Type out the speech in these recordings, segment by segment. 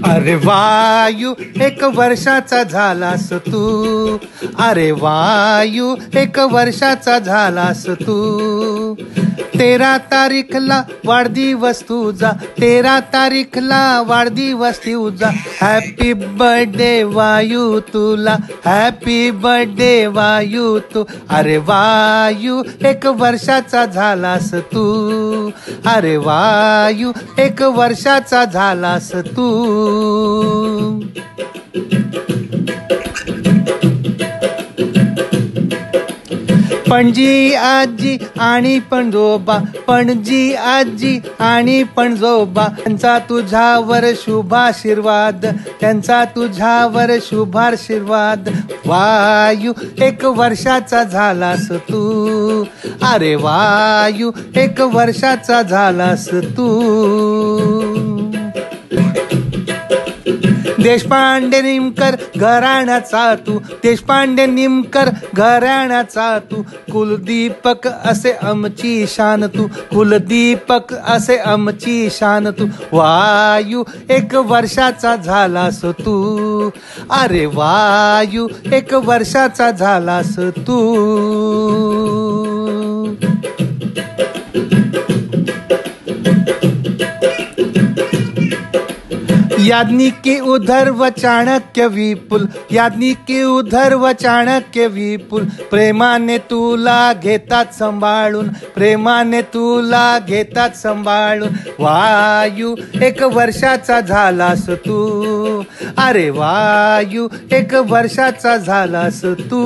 अरे वायू एक वर्षाचा झालास तू, अरे वायू एक वर्षाचा झालास तू. 13 तारीखला वाढदिवस तुझा, 13 तारीखला वाढदिवस तुझा. हॅपी बर्थडे वायू तुला, हॅपी बर्थडे वायू तू. अरे वायू एक वर्षाचा झालास तू, अरे वायू एक वर्षाचा झालास तू. पणजी आजी आणि पणजोबा, पणजी आजी आणि पणजोबा, त्यांचा तुझ्यावर शुभाशीर्वाद, त्यांचा तुझ्यावर शुभाशीर्वाद. वायू एक वर्षाचा झालास तू, अरे वायू एक वर्षाचा झालास तू. देशपांडे निमकर घराण्याचा तू, देशपांडे निमकर घराण्याचा तू. कुलदीपक असे आमची शान तू, कुलदीपक असे आमची शान तू. वायू एक वर्षाचा झालास तू, अरे वायू एक वर्षाचा झालास तू. याज्ञिकी उधर व चाणक्य विपुल, याज्ञिकी उधर व चाणक्य विपुल. प्रेमाने तुला घेतात सांभाळून, प्रेमाने तुला घेतात सांभाळून. वायू एक वर्षाचा झालास तू, अरे वायू एक वर्षाचा झालास तू.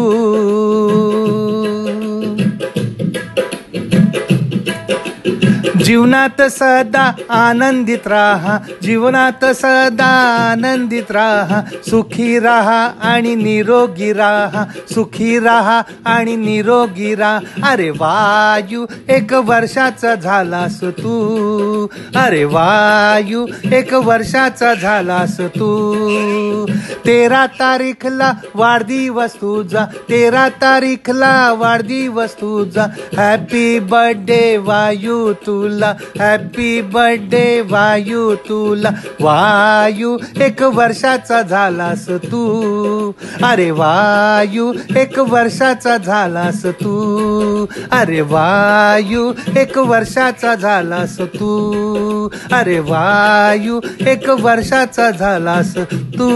जीवनात सदा आनंदित राहा, जीवनात सदा आनंदित राहा. सुखी राहा आणि निरोगी राहा, सुखी राहा आणि निरोगी राहा. अरे वायू एक वर्षाचा झालास तू, अरे वायू एक वर्षाचा झालास तू. 13 तारीखला वाढदिवस तुझा, 13 तारीखला वाढदिवस तुझा. हॅपी बर्थडे वायू तुला, हॅपी बर्थडे वायू तुला. वायू एक वर्षाचा झालास तू, अरे वायू एक वर्षाचा झालास तू. अरे वायू एक वर्षाचा झालास तू, अरे वायू एक वर्षाचा झालास तू.